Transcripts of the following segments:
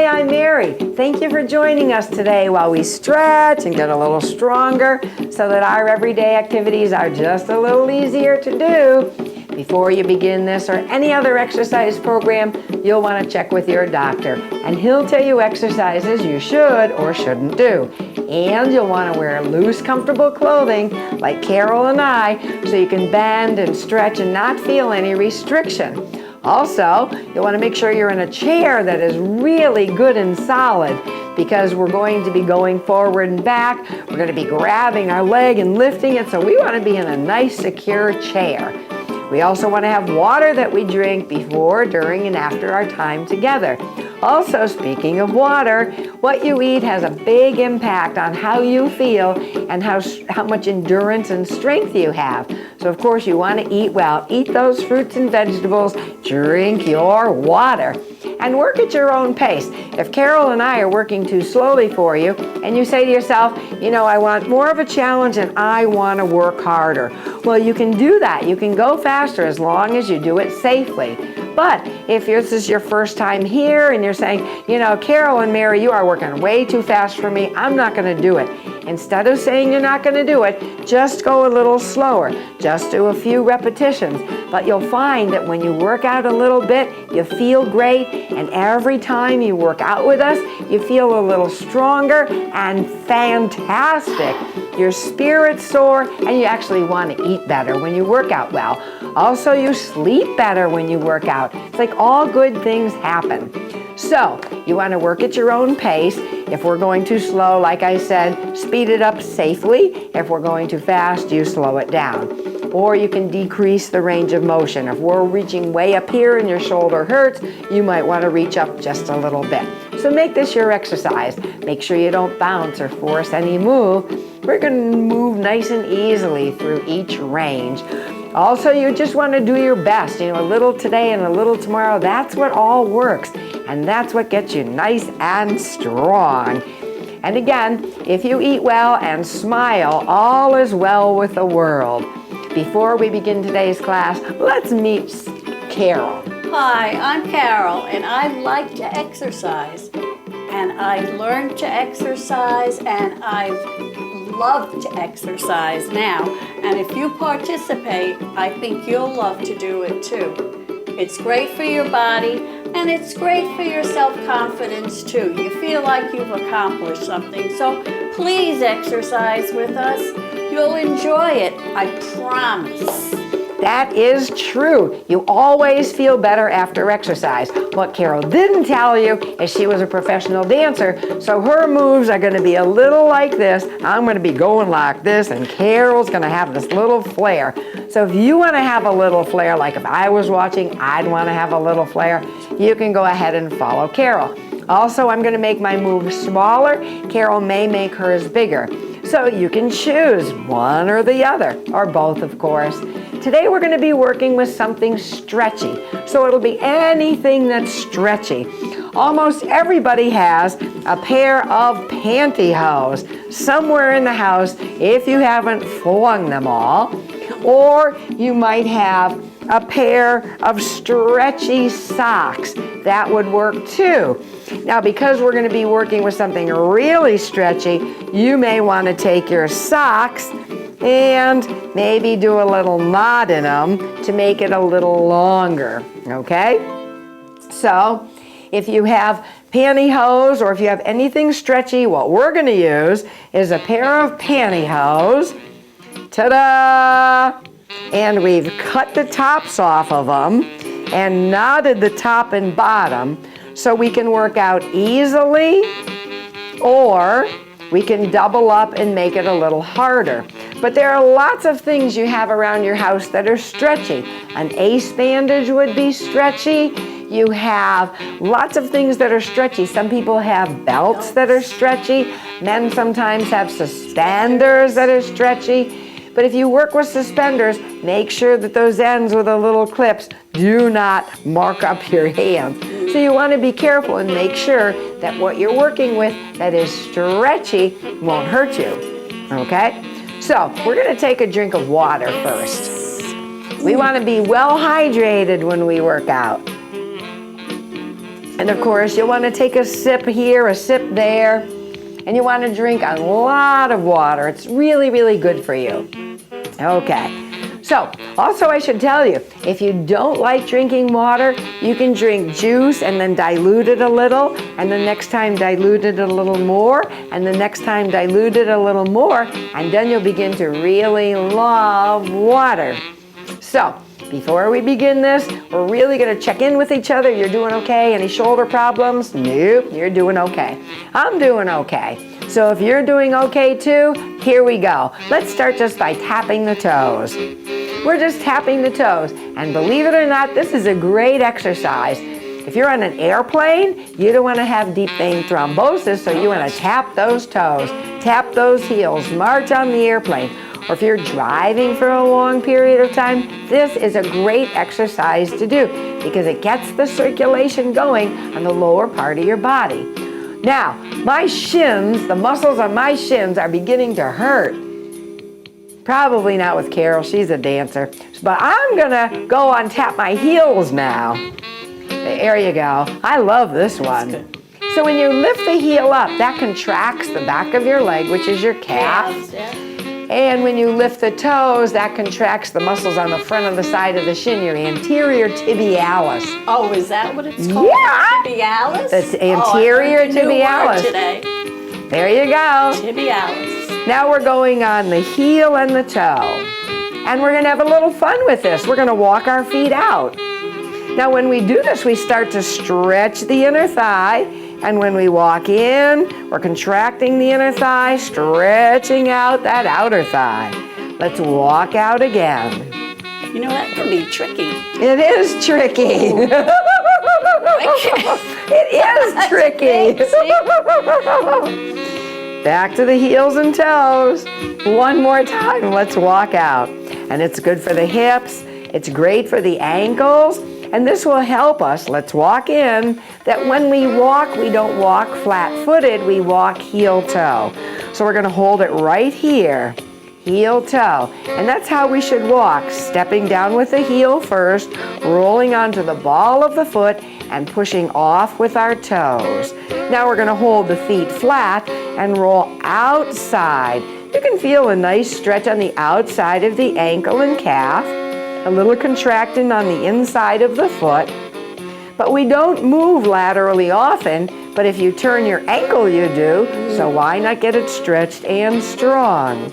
Hi, I'm Mary. Thank you for joining us today while we stretch and get a little stronger so that our everyday activities are just a little easier to do. Before you begin this or any other exercise program, you'll want to check with your doctor, and he'll tell you exercises you should or shouldn't do. And you'll want to wear loose, comfortable clothing like Carol and I so you can bend and stretch and not feel any restriction. Also, you'll want to make sure you're in a chair that is really good and solid because we're going to be going forward and back. We're going to be grabbing our leg and lifting it, so we want to be in a nice, secure chair. We also want to have water that we drink before, during, and after our time together. Also, speaking of water, what you eat has a big impact on how you feel and how much endurance and strength you have. So, of course, you want to eat well. Eat those fruits and vegetables. Drink your water. And work at your own pace. If Carol and I are working too slowly for you, and you say to yourself, you know, I want more of a challenge and I want to work harder. Well, you can do that. You can go faster as long as you do it safely. But if this is your first time here and you're saying, you know, Carol and Mary, you are working way too fast for me, I'm not going to do it. Instead of saying you're not going to do it, just go a little slower. Just do a few repetitions. But you'll find that when you work out a little bit, you feel great. And every time you work out with us, you feel a little stronger and fantastic. Your spirit's soar, and you actually want to eat better when you work out well. Also, you sleep better when you work out. It's like all good things happen. So, you want to work at your own pace. If we're going too slow, like I said, speed it up safely. If we're going too fast, you slow it down. Or you can decrease the range of motion. If we're reaching way up here and your shoulder hurts, you might want to reach up just a little bit. So make this your exercise. Make sure you don't bounce or force any move. We're going to move nice and easily through each range. Also, you just want to do your best. You know, a little today and a little tomorrow, that's what all works. And that's what gets you nice and strong. And again, if you eat well and smile, all is well with the world. Before we begin today's class, let's meet Carol. Hi, I'm Carol, and I like to exercise. And I've learned to exercise, and I've loved to exercise now. And if you participate, I think you'll love to do it too. It's great for your body, and it's great for your self-confidence too. You feel like you've accomplished something. So please exercise with us. You'll enjoy it, I promise. That is true. You always feel better after exercise. What Carol didn't tell you is she was a professional dancer, so her moves are going to be a little like this. I'm going to be going like this, and Carol's going to have this little flare. So if you want to have a little flare, like if I was watching, I'd want to have a little flare, you can go ahead and follow Carol. Also, I'm going to make my moves smaller. Carol may make hers bigger. So you can choose one or the other, or both, of course. Today we're going to be working with something stretchy. So it'll be anything that's stretchy. Almost everybody has a pair of pantyhose somewhere in the house if you haven't flung them all. Or you might have a pair of stretchy socks. That would work too. Now, because we're going to be working with something really stretchy, you may want to take your socks and maybe do a little knot in them to make it a little longer, okay? So, if you have pantyhose or if you have anything stretchy, what we're going to use is a pair of pantyhose. Ta-da! And we've cut the tops off of them and knotted the top and bottom so we can work out easily, or we can double up and make it a little harder. But there are lots of things you have around your house that are stretchy. An ace bandage would be stretchy. You have lots of things that are stretchy. Some people have belts that are stretchy. Men sometimes have suspenders that are stretchy. But if you work with suspenders, make sure that those ends with the little clips do not mark up your hands. So you want to be careful and make sure that what you're working with that is stretchy won't hurt you, okay? So we're going to take a drink of water first. We want to be well hydrated when we work out. And of course, you want to take a sip here, a sip there, and you want to drink a lot of water. It's really, really good for you. Okay. So, also I should tell you, if you don't like drinking water, you can drink juice and then dilute it a little, and the next time dilute it a little more, and the next time dilute it a little more, and then you'll begin to really love water. So, before we begin this, we're really going to check in with each other. You're doing okay? Any shoulder problems? Nope, you're doing okay. I'm doing okay. So if you're doing okay too, here we go. Let's start just by tapping the toes. We're just tapping the toes. And believe it or not, this is a great exercise. If you're on an airplane, you don't want to have deep vein thrombosis, so you want to tap those toes, tap those heels, march on the airplane. Or if you're driving for a long period of time, this is a great exercise to do because it gets the circulation going on the lower part of your body. Now, my shins, the muscles on my shins are beginning to hurt. Probably not with Carol, she's a dancer. But I'm gonna go on tap my heels now. There you go. I love this one. So when you lift the heel up, that contracts the back of your leg, which is your calf. And when you lift the toes, that contracts the muscles on the front of the side of the shin, your anterior tibialis. Oh, is that what it's called? Yeah. Tibialis? That's anterior tibialis. Today. There you go. Tibialis. Now we're going on the heel and the toe. And we're going to have a little fun with this. We're going to walk our feet out. Now when we do this, we start to stretch the inner thigh. And when we walk in, we're contracting the inner thigh, stretching out that outer thigh. Let's walk out again. You know, that can be tricky. It is tricky. It is tricky. Back to the heels and toes. One more time, let's walk out. And it's good for the hips. It's great for the ankles. And this will help us, let's walk in, that when we walk, we don't walk flat-footed, we walk heel-toe. So we're going to hold it right here, heel-toe. And that's how we should walk, stepping down with the heel first, rolling onto the ball of the foot, and pushing off with our toes. Now we're going to hold the feet flat and roll outside. You can feel a nice stretch on the outside of the ankle and calf. A little contracting on the inside of the foot. But we don't move laterally often, but if you turn your ankle, you do, so why not get it stretched and strong?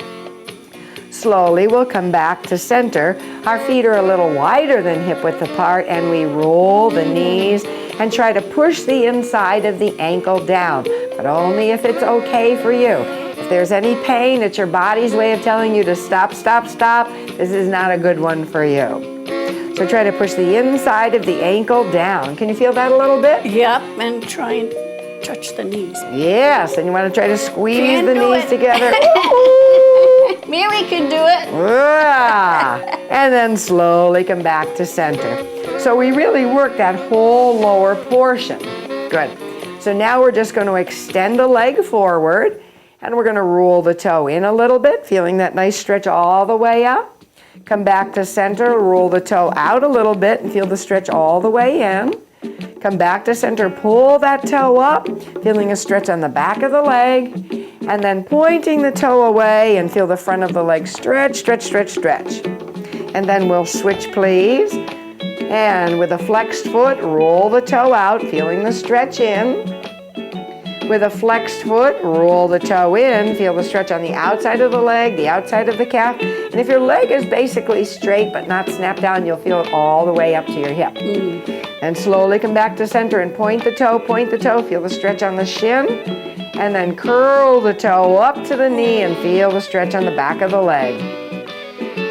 Slowly, we'll come back to center. Our feet are a little wider than hip width apart, and we roll the knees and try to push the inside of the ankle down, but only if it's okay for you. If there's any pain, it's your body's way of telling you to stop, stop, stop. This is not a good one for you. So try to push the inside of the ankle down. Can you feel that a little bit? Yep, and try and touch the knees. Yes, and you want to try to squeeze the knees together. Mary can do it. And then slowly come back to center. So we really work that whole lower portion. Good. So now we're just going to extend the leg forward. And we're going to roll the toe in a little bit, feeling that nice stretch all the way up. Come back to center, roll the toe out a little bit and feel the stretch all the way in. Come back to center, pull that toe up, feeling a stretch on the back of the leg. And then pointing the toe away and feel the front of the leg stretch, stretch, stretch, stretch. And then we'll switch, please. And with a flexed foot, roll the toe out, feeling the stretch in. With a flexed foot, roll the toe in, feel the stretch on the outside of the leg, the outside of the calf. And if your leg is basically straight but not snapped down, you'll feel it all the way up to your hip. And slowly come back to center and point the toe, feel the stretch on the shin. And then curl the toe up to the knee and feel the stretch on the back of the leg.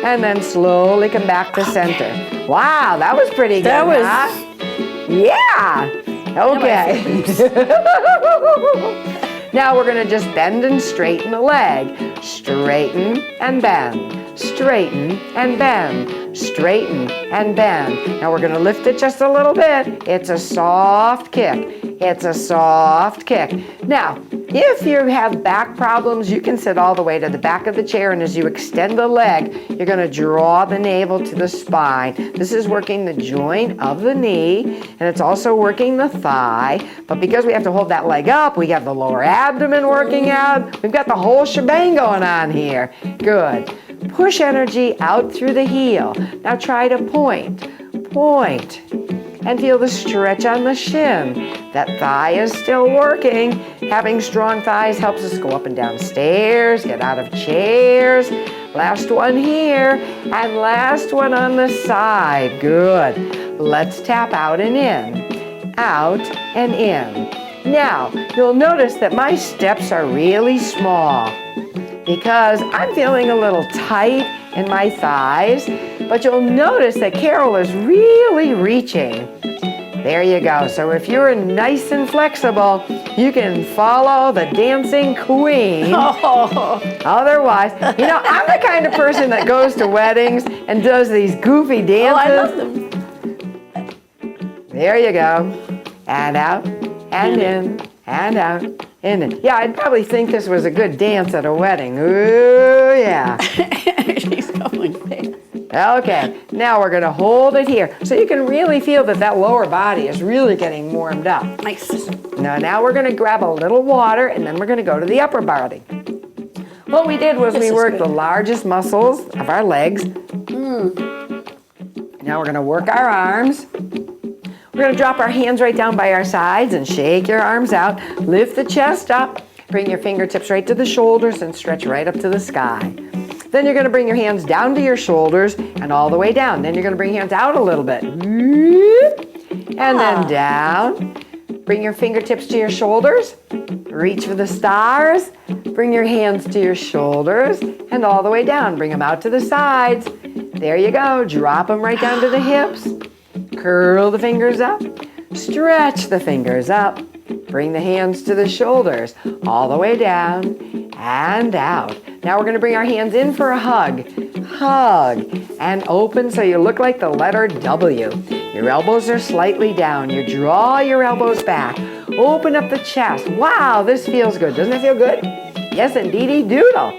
And then slowly come back to center. Wow, that was pretty good, huh? Yeah. Okay. Now we're going to just bend and straighten the leg. Straighten and bend. Straighten and bend. Straighten and bend. Now we're going to lift it just a little bit. It's a soft kick. It's a soft kick. Now, If you have back problems, you can sit all the way to the back of the chair, and as you extend the leg, you're going to draw the navel to the spine. This is working the joint of the knee, and it's also working the thigh. But because we have to hold that leg up, we have the lower abdomen working out. We've got the whole shebang going on here. Good. Push energy out through the heel. Now try to point, and feel the stretch on the shin. That thigh is still working. Having strong thighs helps us go up and down stairs, get out of chairs. Last one here, and last one on the side. Good. Let's tap out and in, out and in. Now, you'll notice that my steps are really small because I'm feeling a little tight in my thighs, but you'll notice that Carol is really reaching. There you go. So if you're nice and flexible, you can follow the dancing queen. Oh. Otherwise, you know, I'm the kind of person that goes to weddings and does these goofy dances. Oh, I love them. There you go. And out, and in, and out, and in. Yeah, I'd probably think this was a good dance at a wedding. Ooh, yeah. She's going there. Okay, now we're going to hold it here. So you can really feel that that lower body is really getting warmed up. Nice. Now we're going to grab a little water, and then we're going to go to the upper body. What we did was we worked the largest muscles of our legs. Now we're going to work our arms. We're going to drop our hands right down by our sides and shake your arms out. Lift the chest up. Bring your fingertips right to the shoulders and stretch right up to the sky. Then you're going to bring your hands down to your shoulders and all the way down. Then you're going to bring your hands out a little bit. And then down. Bring your fingertips to your shoulders. Reach for the stars. Bring your hands to your shoulders and all the way down. Bring them out to the sides. There you go. Drop them right down to the hips. Curl the fingers up. Stretch the fingers up. Bring the hands to the shoulders, all the way down and out. Now we're going to bring our hands in for a hug. Hug and open so you look like the letter W. Your elbows are slightly down. You draw your elbows back. Open up the chest. Wow, this feels good. Doesn't it feel good? Yes, indeedy doodle.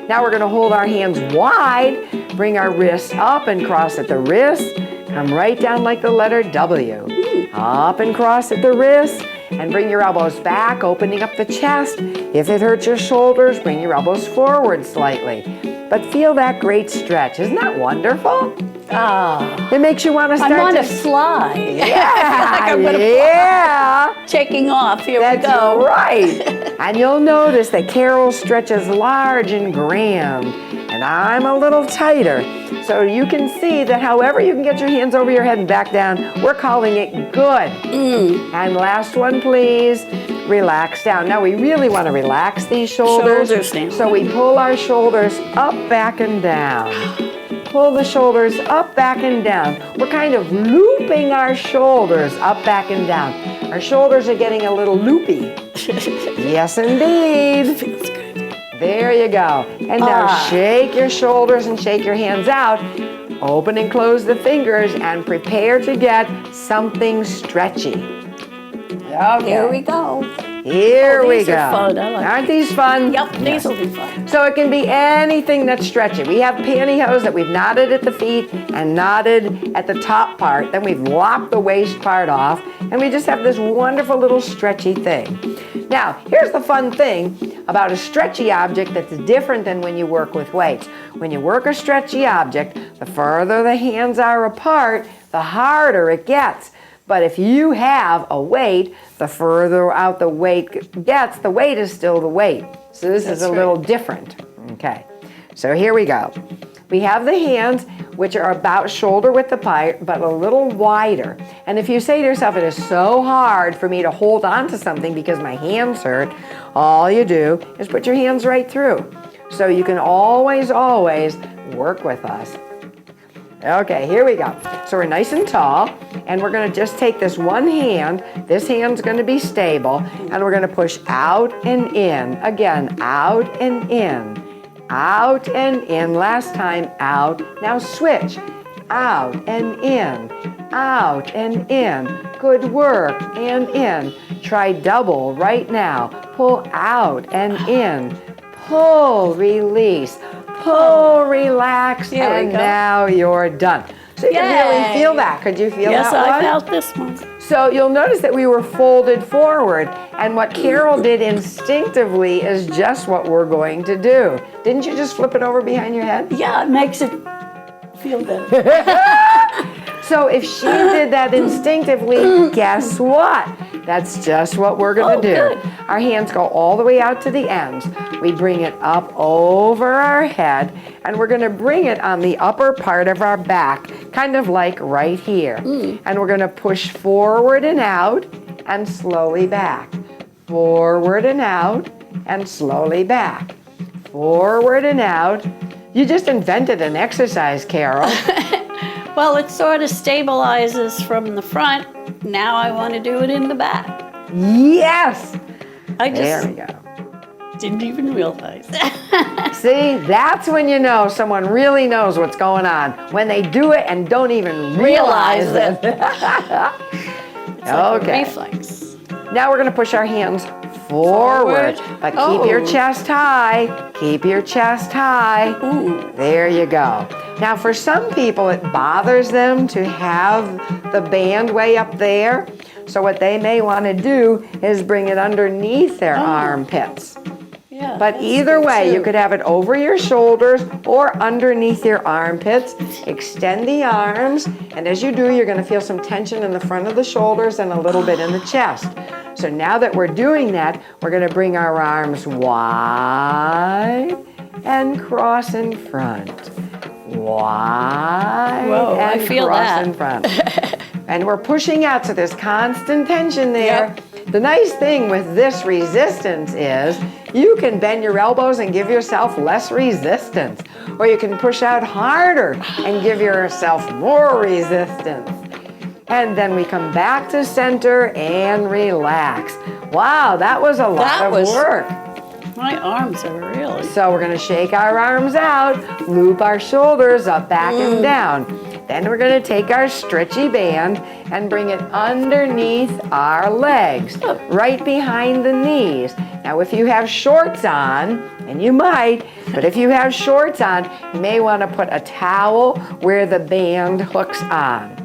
Now we're going to hold our hands wide. Bring our wrists up and cross at the wrist. Come right down like the letter W. Up and cross at the wrist. And bring your elbows back, opening up the chest. If it hurts your shoulders, bring your elbows forward slightly. But feel that great stretch. Isn't that wonderful? Ah. It makes you want to start I want to to fly. Yeah, I'm gonna yeah. Taking off. Here That's we go. right. And you'll notice that Carol stretches large and grand, and I'm a little tighter. So you can see that however you can get your hands over your head and back down, we're calling it good. And last one, please. Relax down. Now we really want to relax these shoulders. Shoulders down. So we pull our shoulders up, back, and down. Pull the shoulders up, back, and down. We're kind of looping our shoulders up, back, and down. Our shoulders are getting a little loopy. Yes, indeed. Feels good. There you go. And now shake your shoulders and shake your hands out. Open and close the fingers and prepare to get something stretchy. Okay. Here we go. Here we these go. are fun. I like Aren't these fun? Yep, these will be fun. So it can be anything that's stretchy. We have pantyhose that we've knotted at the feet and knotted at the top part. Then we've lopped the waist part off. And we just have this wonderful little stretchy thing. Now, here's the fun thing about a stretchy object that's different than when you work with weights. When you work a stretchy object, the further the hands are apart, the harder it gets. But if you have a weight, the further out the weight gets, the weight is still the weight. So this is a little different. Okay, so here we go. We have the hands, which are about shoulder width apart, but a little wider. And if you say to yourself, it is so hard for me to hold on to something because my hands hurt, all you do is put your hands right through. So you can always, always work with us. Okay, here we go. So we're nice and tall, and we're going to just take this one hand. This hand's going to be stable, and we're going to push out and in. Again, out and in. Out and in. Last time, out. Now switch. Out and in. Out and in. Good work. And in. Try double right now. pull out and in, pull, release, pull, relax, Here we and go. now you're done. So you can really Yay. feel that. Could you feel Yes, that one? I felt this one. So you'll notice that we were folded forward, and what Carol did instinctively is just what we're going to do. Didn't you just flip it over behind your head? Yeah, it makes it feel better. So if she did that instinctively, guess what? That's just what we're gonna do. Good. Our hands go all the way out to the ends. We bring it up over our head, and we're gonna bring it on the upper part of our back, kind of like right here. And we're gonna push forward and out, and slowly back. Forward and out, and slowly back. Forward and out. You just invented an exercise, Carol. Well, it sort of stabilizes from the front. Now I want to do it in the back. Yes! I There just we go. didn't even realize. See, that's when you know someone really knows what's going on. When they do it and don't even realize it. It's like Okay. a reflex. Now we're going to push our hands forward. Forward. But keep your Oh. chest high. Keep your chest high. Ooh. There you go. Now for some people it bothers them to have the band way up there. So what they may want to do is bring it underneath their armpits. Yeah. But that's either good way, too. you could have it over your shoulders or underneath your armpits. Extend the arms, and as you do, you're going to feel some tension in the front of the shoulders and a little bit in the chest. So now that we're doing that, we're going to bring our arms wide and cross in front. Wide Whoa, I and feel cross that. in front. And we're pushing out, so there's constant tension there. Yep. The nice thing with this resistance is you can bend your elbows and give yourself less resistance. Or you can push out harder and give yourself more resistance. And then we come back to center and relax. Wow, that was a lot That of was- work. My arms are really. So we're gonna shake our arms out, loop our shoulders up, back, and down. Then we're gonna take our stretchy band and bring it underneath our legs, right behind the knees. Now if you have shorts on, and you might, but if you have shorts on, you may wanna put a towel where the band hooks on.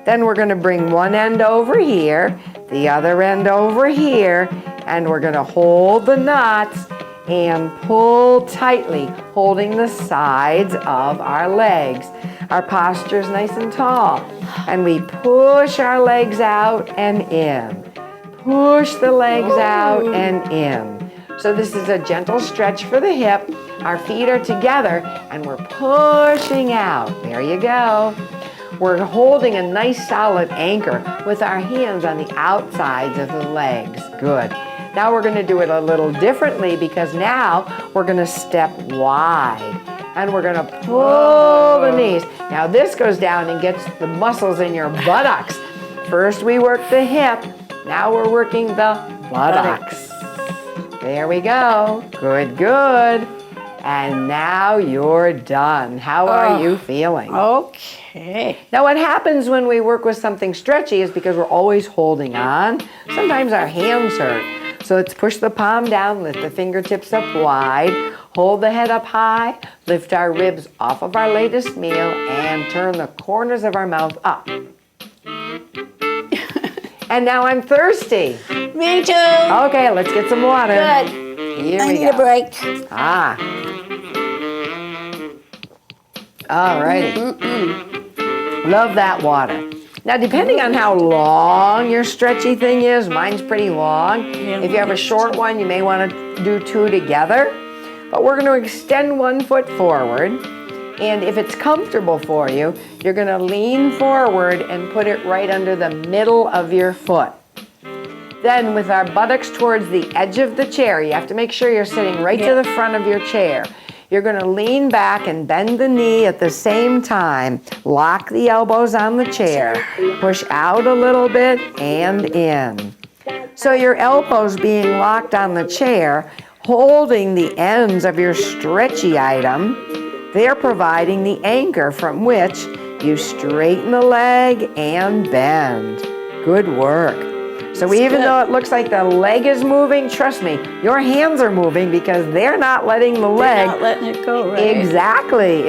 Then we're gonna bring one end over here, the other end over here, and we're gonna hold the knots and pull tightly, holding the sides of our legs. Our posture is nice and tall, and we push our legs out and in. Push the legs out and in. So this is a gentle stretch for the hip. Our feet are together, and we're pushing out. There you go. We're holding a nice solid anchor with our hands on the outsides of the legs. Good. Now we're going to do it a little differently because now we're going to step wide and we're going to pull the knees. Now this goes down and gets the muscles in your buttocks. First we work the hip, now we're working the buttocks. There we go. Good, good. And now you're done. How are you feeling? Okay. Now what happens when we work with something stretchy is because we're always holding on. Sometimes our hands hurt. So let's push the palm down, lift the fingertips up wide, hold the head up high, lift our ribs off of our latest meal, and turn the corners of our mouth up. And now I'm thirsty. Me too. Okay, let's get some water. Good. Here I we need go. a break. Ah. All righty. Love that water. Now, depending on how long your stretchy thing is, mine's pretty long. Yeah, If you have a short one, you may want to do two together. But we're going to extend one foot forward. And if it's comfortable for you, you're going to lean forward and put it right under the middle of your foot. Then with our buttocks towards the edge of the chair, you have to make sure you're sitting right to the front of your chair. You're going to lean back and bend the knee at the same time. Lock the elbows on the chair. Push out a little bit and in. So your elbows being locked on the chair, holding the ends of your stretchy item, they're providing the anchor from which you straighten the leg and bend. Good work. So So even though it looks like the leg is moving, trust me, your hands are moving because they're not letting the leg. Not letting it go, right? Exactly.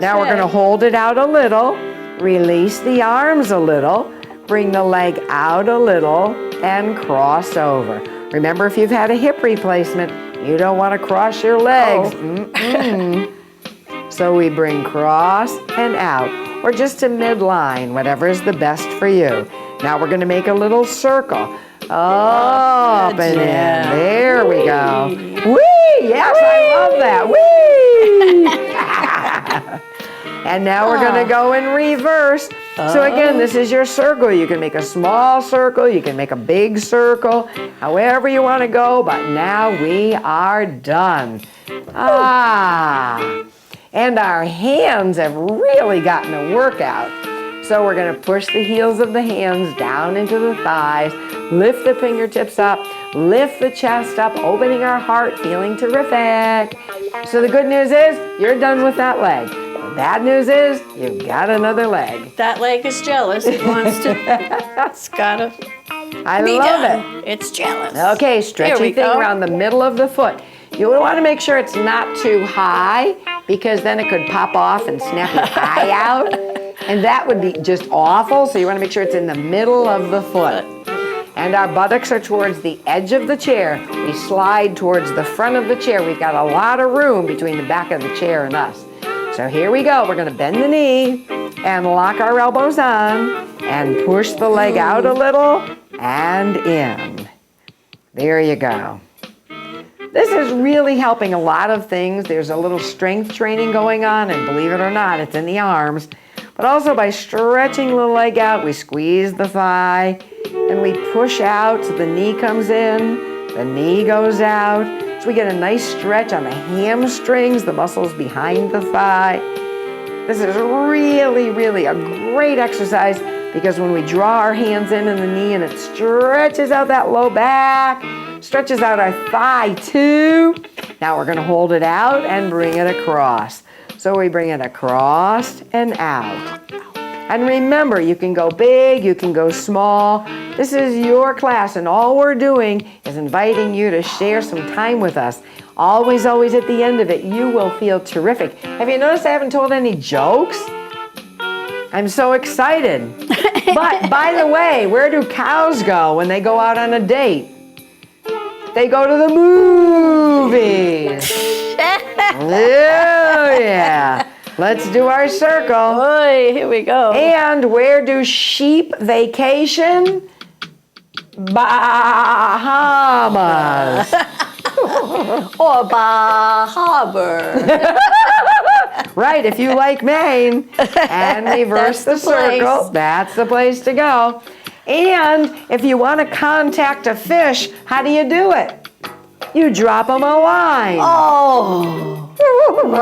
Now we're going to hold it out a little, release the arms a little, bring the leg out a little, and cross over. Remember, if you've had a hip replacement, you don't want to cross your legs. So we bring cross and out, or just to midline, whatever is the best for you. Now we're going to make a little circle. Up and in. There we go. Whee! Yes, I love that. Whee! And now we're going to go in reverse. So again, this is your circle. You can make a small circle. You can make a big circle. However you want to go. But now we are done. And our hands have really gotten a workout. So we're going to push the heels of the hands down into the thighs, lift the fingertips up, lift the chest up, opening our heart, feeling terrific. So the good news is you're done with that leg. The bad news is you've got another leg. That leg is jealous. It wants to. It's gotta. I love it. It's jealous. Okay, stretchy thing around the middle of the foot. You want to make sure it's not too high because then it could pop off and snap your eye out. And that would be just awful. So you want to make sure it's in the middle of the foot. And our buttocks are towards the edge of the chair. We slide towards the front of the chair. We've got a lot of room between the back of the chair and us. So here we go. We're going to bend the knee and lock our elbows on and push the leg out a little and in. There you go. This is really helping a lot of things. There's a little strength training going on, and believe it or not, it's in the arms. But also by stretching the leg out, we squeeze the thigh, and we push out so the knee comes in, the knee goes out. So we get a nice stretch on the hamstrings, the muscles behind the thigh. This is really a great exercise because when we draw our hands in the knee and it stretches out that low back, stretches out our thigh too. Now we're going to hold it out and bring it across. So we bring it across and out. And remember, you can go big, you can go small. This is your class, and all we're doing is inviting you to share some time with us. Always at the end of it, you will feel terrific. Have you noticed I haven't told any jokes? I'm so excited. But by the way, where do cows go when they go out on a date? They go to the movies. Oh, yeah. Let's do our circle. Oy, here we go. And where do sheep vacation? Bahamas. Or Harbor. Right, if you like Maine. And reverse the circle. That's the place to go. And if you want to contact a fish, how do you do it? You drop them a line. Oh,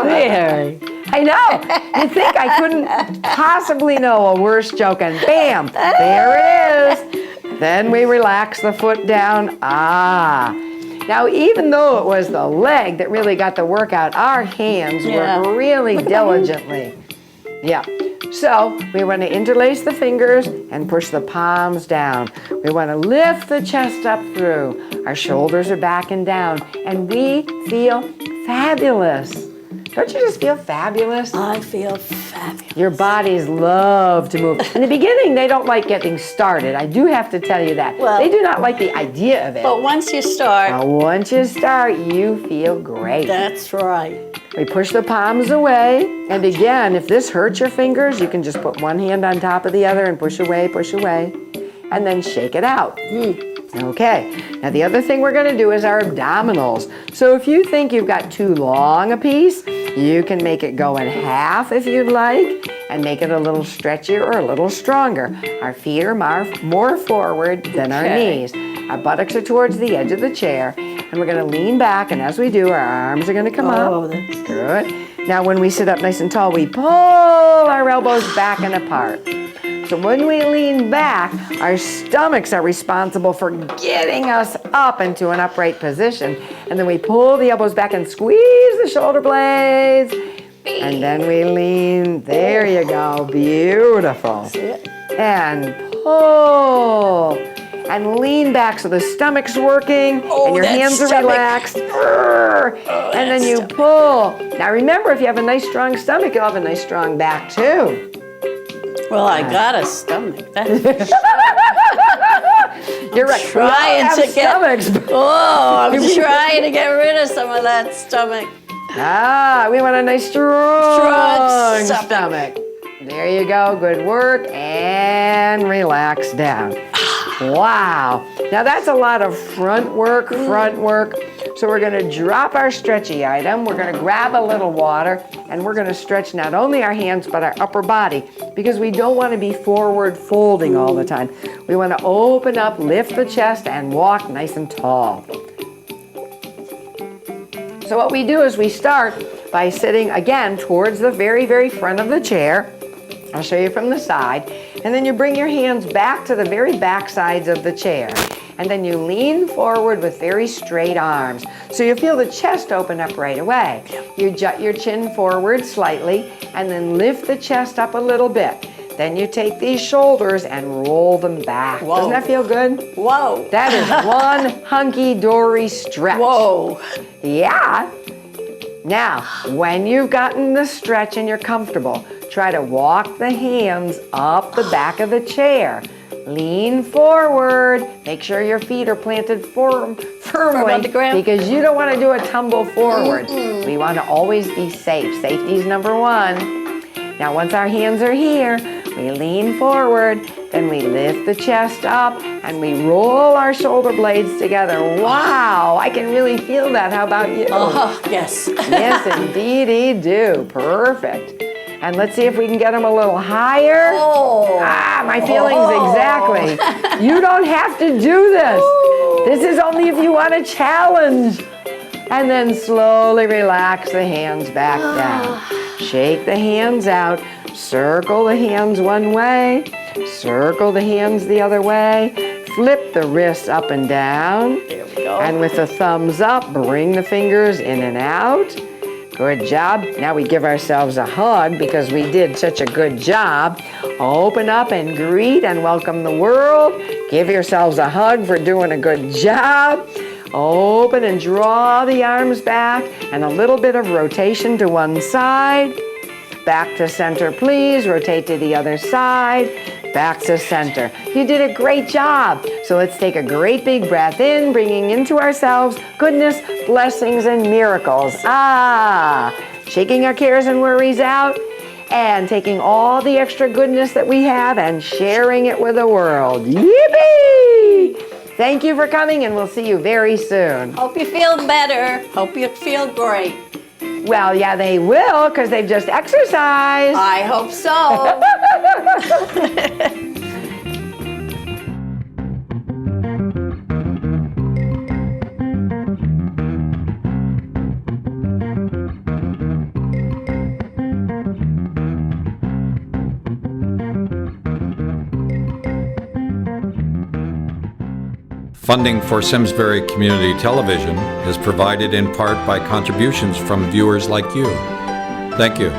there. I know. You think I couldn't possibly know a worse joke, and bam, there it is. Then we relax the foot down. Now, even though it was the leg that really got the workout, our hands work really diligently. Yeah. So we want to interlace the fingers and push the palms down. We want to lift the chest up through. Our shoulders are back and down, and we feel fabulous. Don't you just feel fabulous? I feel fabulous. Your bodies love to move. In the beginning, they don't like getting started. I do have to tell you that. Well, they do not like the idea of it. But once you start. Now, once you start, you feel great. That's right. We push the palms away. And again, if this hurts your fingers, you can just put one hand on top of the other and push away, and then shake it out. Okay, now the other thing we're going to do is our abdominals. So if you think you've got too long a piece, you can make it go in half if you'd like, and make it a little stretchier or a little stronger. Our feet are more forward than our knees. Our buttocks are towards the edge of the chair, and we're going to lean back, and as we do, our arms are going to come up. Oh, that's good. Now when we sit up nice and tall, we pull our elbows back and apart. So when we lean back, our stomachs are responsible for getting us up into an upright position. And then we pull the elbows back and squeeze the shoulder blades. And then we lean. There you go. Beautiful. And pull. and lean back so the stomach's working and your that hands are stomach. relaxed. And then you pull. Now remember, if you have a nice strong stomach, you'll have a nice strong back too. Well, I got a stomach. That's You're right. We all trying have to get. stomachs. Oh, I'm trying to get rid of some of that stomach. We want a nice strong Strong stomach. There you go. Good work. And relax down. Wow. Now that's a lot of front work. So we're going to drop our stretchy item. We're going to grab a little water, and we're going to stretch not only our hands but our upper body, because we don't want to be forward folding all the time. We want to open up, lift the chest, and walk nice and tall. So what we do is we start by sitting again towards the very, very front of the chair. I'll show you from the side. And then you bring your hands back to the very back sides of the chair. And then you lean forward with very straight arms. So you feel the chest open up right away. You jut your chin forward slightly and then lift the chest up a little bit. Then you take these shoulders and roll them back. Whoa. Doesn't that feel good? Whoa. That is one hunky-dory stretch. Whoa. Yeah. Now, when you've gotten the stretch and you're comfortable, try to walk the hands up the back of the chair. Lean forward. Make sure your feet are planted firmly on the ground. because you don't want to do a tumble forward. We want to always be safe. Safety is number one. Now, once our hands are here, we lean forward, then we lift the chest up and we roll our shoulder blades together. Wow, I can really feel that. How about you? Yes. Yes, indeed, do. Perfect. And let's see if we can get them a little higher. My feelings exactly. You don't have to do this. This is only if you want a challenge. And then slowly relax the hands back down. Shake the hands out. Circle the hands one way. Circle the hands the other way. Flip the wrists up and down. There we go. And with the thumbs up, bring the fingers in and out. Good job. Now we give ourselves a hug because we did such a good job. Open up and greet and welcome the world. Give yourselves a hug for doing a good job. Open and draw the arms back and a little bit of rotation to one side. Back to center, please. Rotate to the other side. Back to center. You did a great job. So let's take a great big breath in, bringing into ourselves goodness, blessings, and miracles. Shaking our cares and worries out and taking all the extra goodness that we have and sharing it with the world. Yippee! Thank you for coming, and we'll see you very soon. Hope you feel better. Hope you feel great. Well, yeah, they will, because they've just exercised. I hope so. Funding for Simsbury Community Television is provided in part by contributions from viewers like you. Thank you.